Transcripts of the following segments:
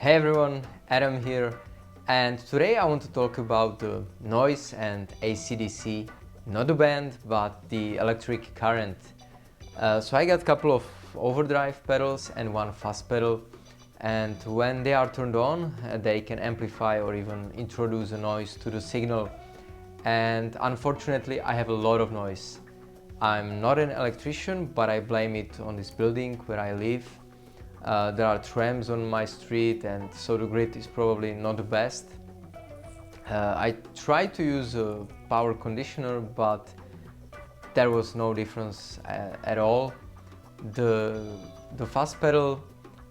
Hey everyone, Adam here, and today I want to talk about the noise and AC/DC, not the band, but the electric current. So I got a couple of overdrive pedals and one fuzz pedal, and when they are turned on, they can amplify or even introduce a noise to the signal. And unfortunately, I have a lot of noise. I'm not an electrician, but I blame it on this building where I live. There are trams on my street, and so the grid is probably not the best. I tried to use a power conditioner, but there was no difference at all. The fuzz pedal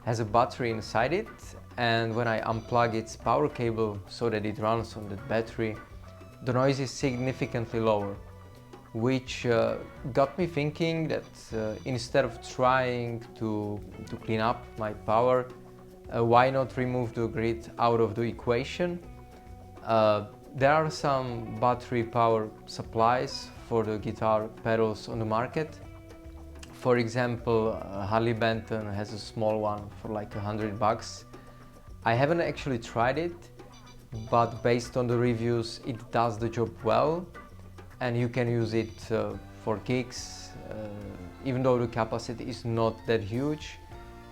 has a battery inside it, and when I unplug its power cable so that it runs on that battery, the noise is significantly lower, which got me thinking that instead of trying to clean up my power, why not remove the grid out of the equation? There are some battery power supplies for the guitar pedals on the market. For example, Harley Benton has a small one for like $100. I haven't actually tried it, but based on the reviews, it does the job well. And you can use it for gigs, even though the capacity is not that huge.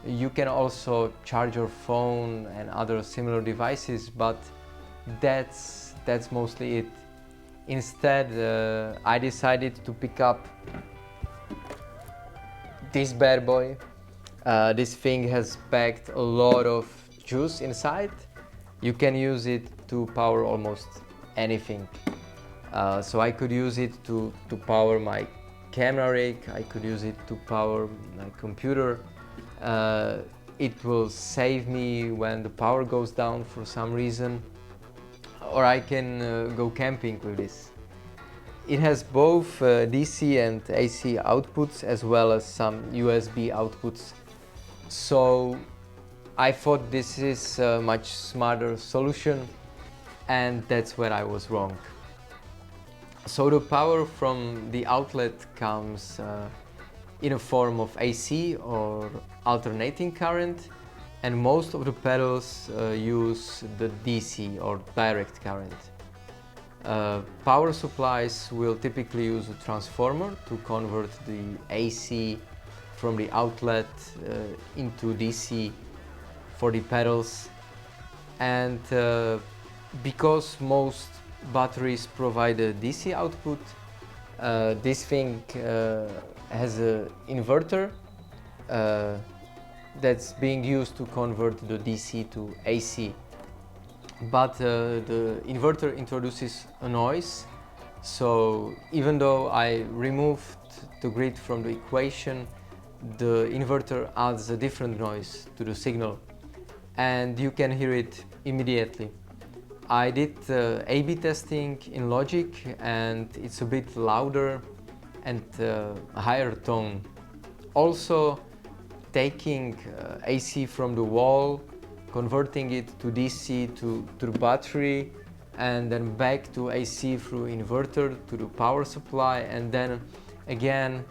You can also charge your phone and other similar devices, but that's mostly it. Instead, I decided to pick up this bad boy. This thing has packed a lot of juice inside. You can use it to power almost anything. So I could use it to power my camera rig, I could use it to power my computer. It will save me when the power goes down for some reason, or I can go camping with this. It has both DC and AC outputs as well as some USB outputs. So I thought this is a much smarter solution, and that's where I was wrong. So the power from the outlet comes in a form of AC or alternating current, and most of the pedals use the DC or direct current. Power supplies will typically use a transformer to convert the AC from the outlet into DC for the pedals, and because most batteries provide a DC output, this thing has an inverter that's being used to convert the DC to AC. But the inverter introduces a noise, so even though I removed the grid from the equation, the inverter adds a different noise to the signal, and you can hear it immediately. I did A/B testing in Logic, and it's a bit louder and a higher tone. Also, taking AC from the wall, converting it to DC to the battery, and then back to AC through inverter to the power supply, and then again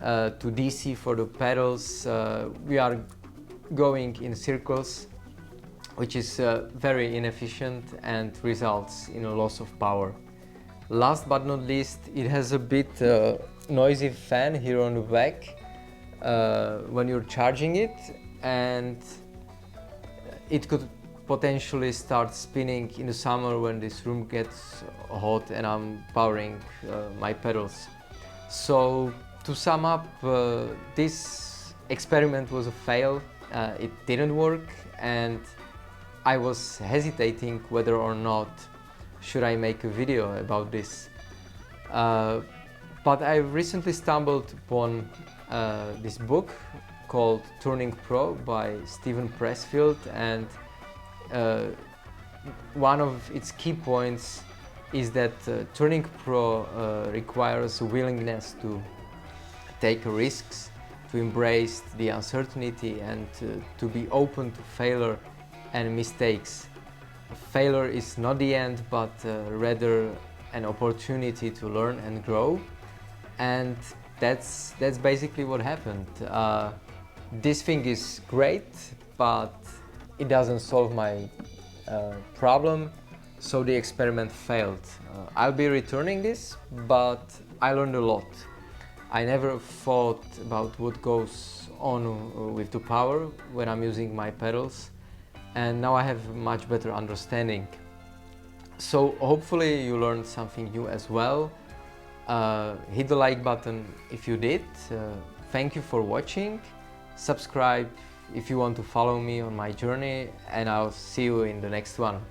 to DC for the pedals. We are going in circles, which is very inefficient and results in a loss of power. Last but not least, it has a bit noisy fan here on the back when you're charging it, and it could potentially start spinning in the summer when this room gets hot and I'm powering my pedals. So to sum up, this experiment was a fail. It didn't work, and I was hesitating whether or not should I make a video about this. But I recently stumbled upon this book called Tuning Pro by Steven Pressfield, and one of its key points is that Tuning Pro requires a willingness to take risks, to embrace the uncertainty, and to be open to failure and mistakes. Failure is not the end, but rather an opportunity to learn and grow, and that's basically what happened. This thing is great, but it doesn't solve my problem, so the experiment failed. I'll be returning this, but I learned a lot. I never thought about what goes on with the power when I'm using my pedals, and now I have much better understanding. So hopefully you learned something new as well. Hit the like button if you did. Thank you for watching. Subscribe if you want to follow me on my journey, and I'll see you in the next one.